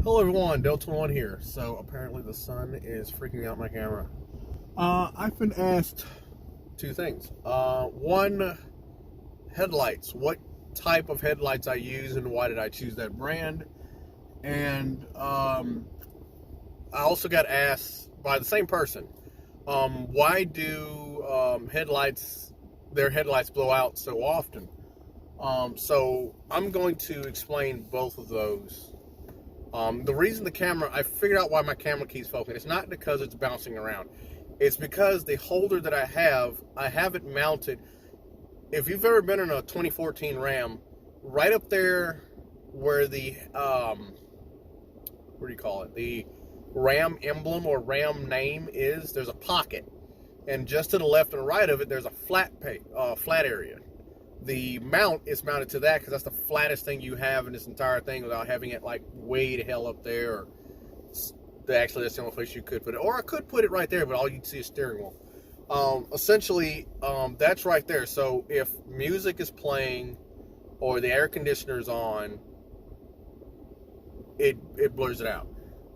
Hello everyone, Delta One here. So apparently the sun is freaking out my camera. I've been asked two things. One, headlights. What type of headlights I use and why did I choose that brand? And I also got asked by the same person, why do their headlights blow out so often? So I'm going to explain both of those. The reason I figured out why my camera keeps focusing. It's not because it's bouncing around. It's because the holder that I have it mounted. If you've ever been in a 2014 Ram, right up there where the, what do you call it? The Ram emblem or Ram name is, there's a pocket. And just to the left and right of it, there's a flat area. The mount is mounted to that because that's the flattest thing you have in this entire thing without having it like way to hell up there. Or actually, that's the only place you could put it. Or I could put it right there, but all you'd see is steering wheel. Essentially, that's right there. So if music is playing or the air conditioner's on, it blurs it out.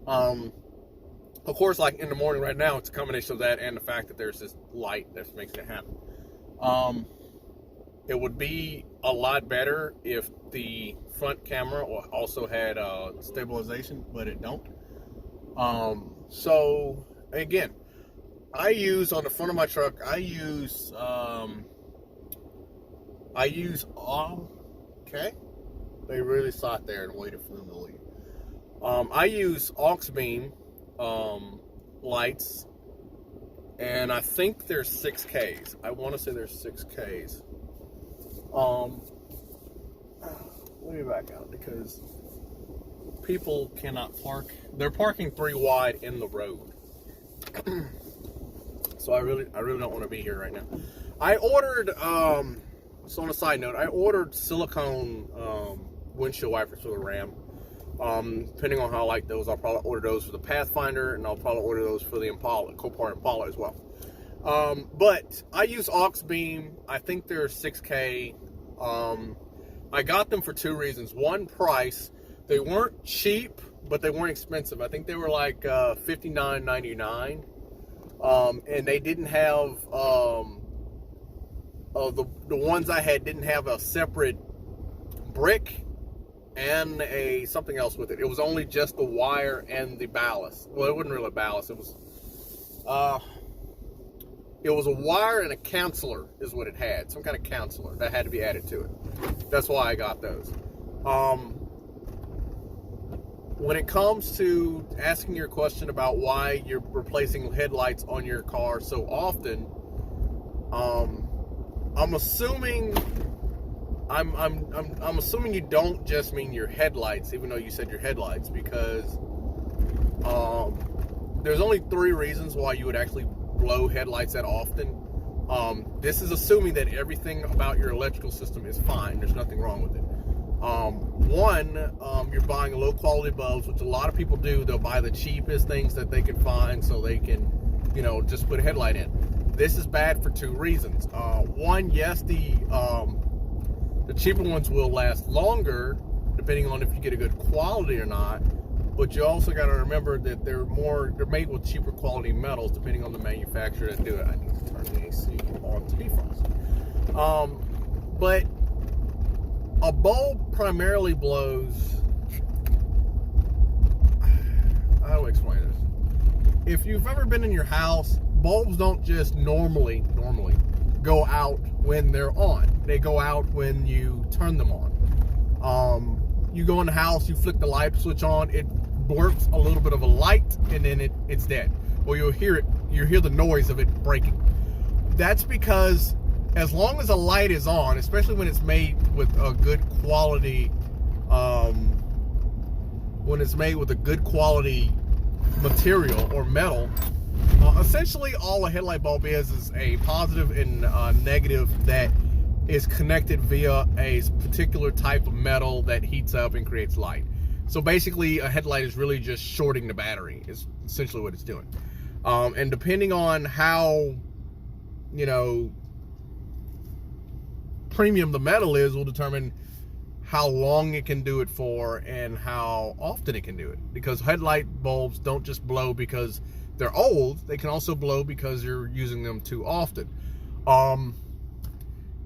Of course, like in the morning right now, it's a combination of that and the fact that there's this light that makes it happen. It would be a lot better if the front camera also had stabilization, but it don't. So again, I use on the front of my truck. I use okay. They really sat there and waited for them to leave. I use aux beam lights, and I think there's 6Ks. I want to say there's 6Ks. Let me back out because people cannot park. They're parking 3 wide in the road. So I really don't want to be here right now. I ordered, so on a side note, I ordered silicone windshield wipers for the Ram. Depending on how I like those, I'll probably order those for the Pathfinder, and I'll probably order those for the Impala, Copart Impala as well. But I use aux beam. I think they're 6K. I got them for 2 reasons. One, price. They weren't cheap, but they weren't expensive. I think they were like $59.99. And they didn't have the ones I had didn't have a separate brick and something else with it. It was only just the wire and the ballast. Well, it wasn't really a ballast. It was a wire and a counselor is what it had. Some kind of counselor that had to be added to it. That's why I got those. When it comes to asking your question about why you're replacing headlights on your car so often, I'm assuming you don't just mean your headlights, even though you said your headlights, because there's only 3 reasons why you would actually blow headlights that often. This is assuming that everything about your electrical system is fine. There's nothing wrong with it. One, you're buying low quality bulbs, which a lot of people do. They'll buy the cheapest things that they can find so they can, just put a headlight in. This is bad for 2 reasons. One, yes, the cheaper ones will last longer, depending on if you get a good quality or not. But you also got to remember that they're made with cheaper quality metals, depending on the manufacturer that do it. I need to turn the AC on to defrost. But a bulb primarily blows. How do I explain this? If you've ever been in your house, bulbs don't just normally go out when they're on. They go out when you turn them on. You go in the house, you flick the light switch on, it blurps a little bit of a light, and then it's dead. Or you'll hear the noise of it breaking. That's because as long as a light is on, especially when it's made with a good quality, material or metal, essentially all a headlight bulb is a positive and negative that is connected via a particular type of metal that heats up and creates light. So basically, a headlight is really just shorting the battery, is essentially what it's doing. And depending on how, premium the metal is, will determine how long it can do it for and how often it can do it. Because headlight bulbs don't just blow because they're old, they can also blow because you're using them too often.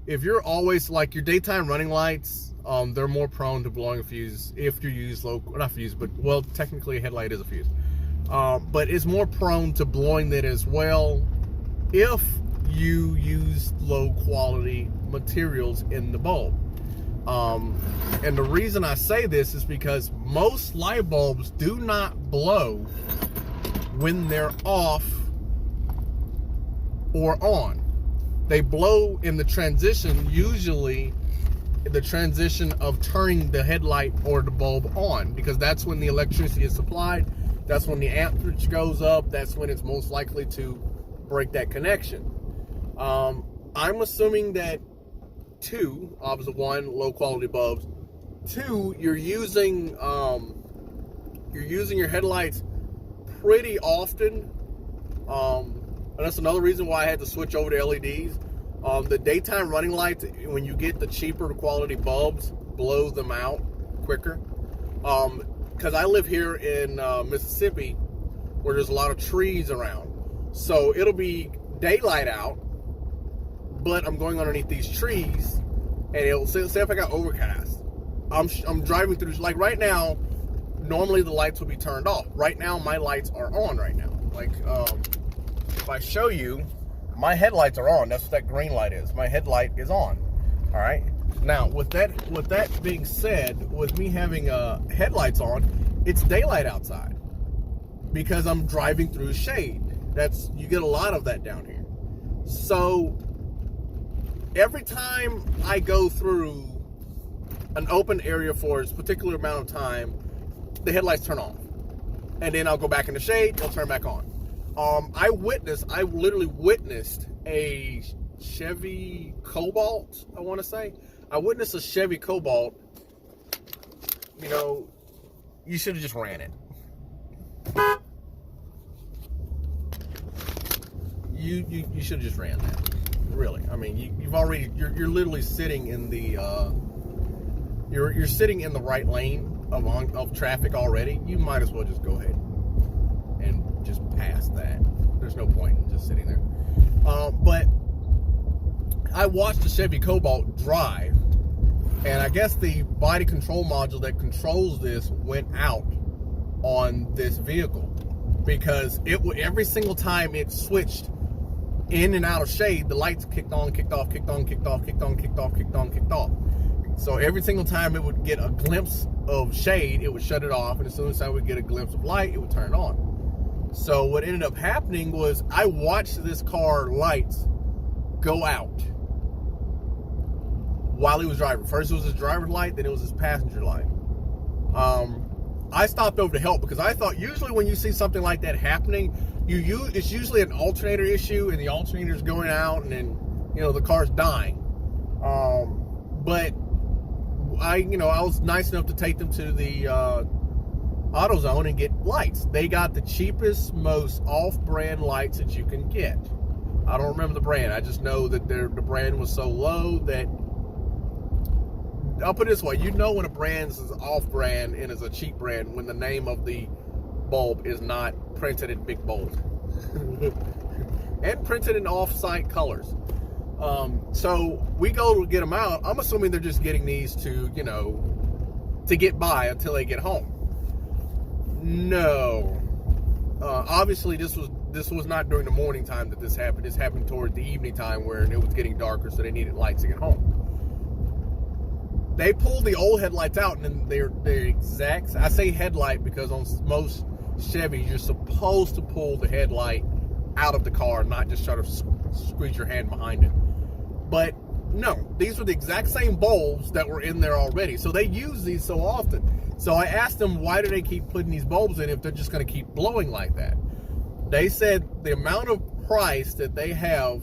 If you're always, like your daytime running lights, they're more prone to blowing a fuse if you use not fuse, but well, technically a headlight is a fuse. But it's more prone to blowing that as well if you use low quality materials in the bulb. And the reason I say this is because most light bulbs do not blow when they're off or on. They blow in the transition, usually the transition of turning the headlight or the bulb on, because that's when the electricity is supplied, that's when the amperage goes up, that's when it's most likely to break that connection. I'm assuming that two, obviously one, low quality bulbs, two, you're using your headlights pretty often, and that's another reason why I had to switch over to LEDs. The daytime running lights, when you get the cheaper quality bulbs, blow them out quicker. Because I live here in Mississippi, where there's a lot of trees around, so it'll be daylight out, but I'm going underneath these trees, and it'll say if I got overcast, I'm driving through, like right now, normally the lights will be turned off. Right now, my lights are on right now. Like, if I show you, my headlights are on. That's what that green light is. My headlight is on. All right. Now, with that being said, with me having headlights on, it's daylight outside because I'm driving through shade. You get a lot of that down here. So every time I go through an open area for a particular amount of time, the headlights turn off, and then I'll go back in the shade, they'll turn back on. I literally witnessed a Chevy Cobalt, I want to say. I witnessed a Chevy Cobalt. You know, you should have just ran it. You should have just ran that. Really. I mean, you're literally sitting in the you're sitting in the right lane of traffic already. You might as well just go ahead and just pass that. There's no point in just sitting there. But I watched the Chevy Cobalt drive, and I guess the body control module that controls this went out on this vehicle, because every single time it switched in and out of shade, the lights kicked on, kicked off, kicked on, kicked off, kicked on, kicked off, kicked on, kicked off. So every single time it would get a glimpse of shade, it would shut it off, and as soon as I would get a glimpse of light, it would turn it on. So what ended up happening was I watched this car lights go out while he was driving. First it was his driver's light, then it was his passenger light. I stopped over to help, because I thought usually when you see something like that happening, it's usually an alternator issue, and the alternator's going out, and then the car's dying. But I was nice enough to take them to the AutoZone and get lights. They got the cheapest, most off-brand lights that you can get. I don't remember the brand. I just know that the brand was so low that, I'll put it this way, when a brand is off-brand and is a cheap brand when the name of the bulb is not printed in big bold and printed in off-site colors. So we go to get them out. I'm assuming they're just getting these to get by until they get home. No, obviously this was not during the morning time that this happened. This happened toward the evening time, where it was getting darker, so they needed lights to get home. They pulled the old headlights out, and then they're exact. I say headlight because on most Chevys you're supposed to pull the headlight out of the car, not just try to squeeze your hand behind it. But no, these were the exact same bulbs that were in there already. So they use these so often. So I asked them, why do they keep putting these bulbs in if they're just going to keep blowing like that? They said the amount of price that they have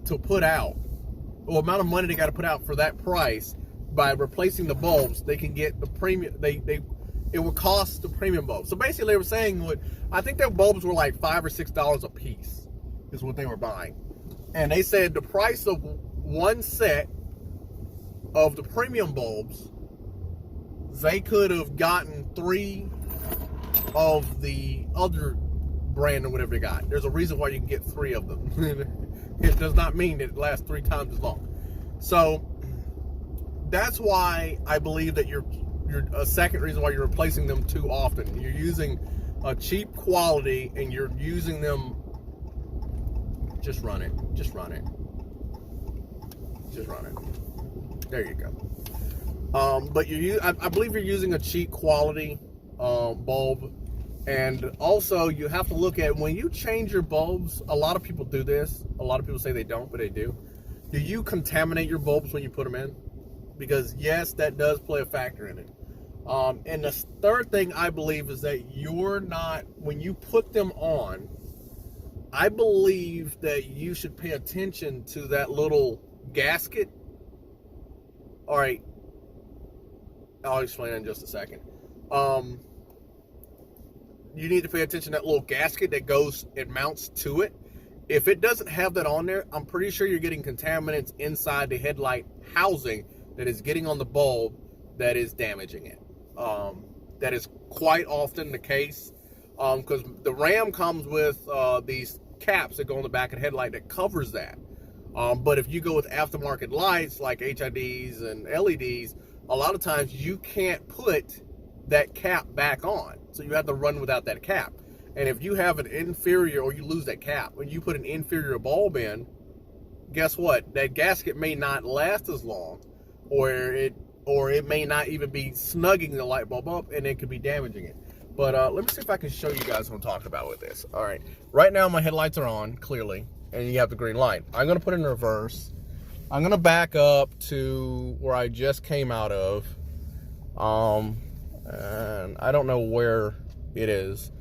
to put out, or amount of money they got to put out for that price, by replacing the bulbs, they can get the premium. It would cost the premium bulbs. So basically, they were saying, I think their bulbs were like $5 or $6 a piece, is what they were buying. And they said the price of one set of the premium bulbs they could have gotten 3 of the other brand or whatever they got. There's a reason why you can get 3 of them. It does not mean that it lasts 3 times as long. So that's why I believe that you're a second reason why you're replacing them too often. You're using a cheap quality and you're using them. Just run it. Just run it. Just run it. There you go. But I believe you're using a cheap quality bulb. And also, you have to look at when you change your bulbs. A lot of people do this. A lot of people say they don't, but they do. Do you contaminate your bulbs when you put them in? Because yes, that does play a factor in it. And the third thing I believe is that when you put them on, I believe that you should pay attention to that little gasket. All right, I'll explain in just a second. You need to pay attention to that little gasket that mounts to it. If it doesn't have that on there, I'm pretty sure you're getting contaminants inside the headlight housing that is getting on the bulb that is damaging it. That is quite often the case, because the Ram comes with these caps that go on the back of the headlight that covers that. But if you go with aftermarket lights like HIDs and LEDs, a lot of times you can't put that cap back on. So you have to run without that cap. And if you have an inferior, or you lose that cap, when you put an inferior bulb in, guess what? That gasket may not last as long, or it may not even be snugging the light bulb up, and it could be damaging it. But let me see if I can show you guys what I'm talking about with this. All right, right now my headlights are on, clearly, and you have the green light. I'm gonna put it in reverse. I'm gonna back up to where I just came out of. And I don't know where it is.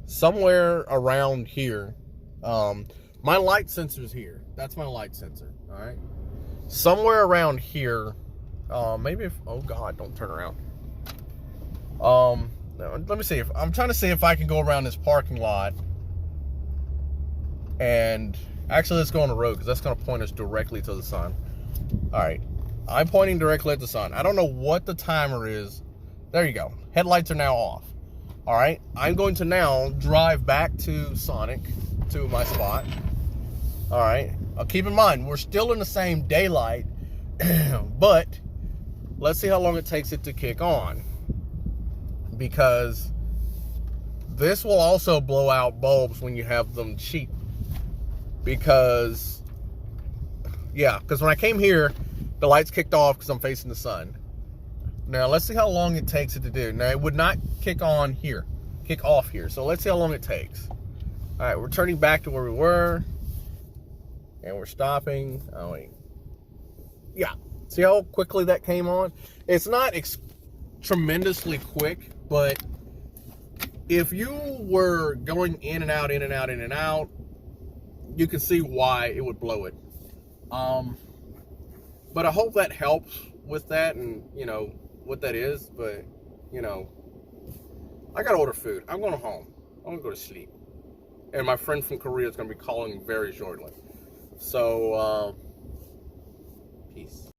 Somewhere around here. My light sensor is here. That's my light sensor. All right. Somewhere around here. Maybe if, oh God, don't turn around. Let me see if I'm trying to see if I can go around this parking lot. And actually, let's go on the road, because that's going to point us directly to the sun. All right. I'm pointing directly at the sun. I don't know what the timer is. There you go. Headlights are now off. All right. I'm going to now drive back to Sonic, to my spot. All right. Keep in mind, we're still in the same daylight, but let's see how long it takes it to kick on. Because this will also blow out bulbs when you have them cheap. Because when I came here, the lights kicked off because I'm facing the sun. Now, let's see how long it takes it to do. Now, it would not kick off here. So let's see how long it takes. All right, we're turning back to where we were. And we're stopping. Oh, wait. Yeah. See how quickly that came on? It's not tremendously quick, but if you were going in and out, in and out, in and out, you can see why it would blow it. But I hope that helps with that, and you know what that is. But you know, I gotta order food. I'm going home. I'm gonna go to sleep, and my friend from Korea is gonna be calling very shortly. So peace.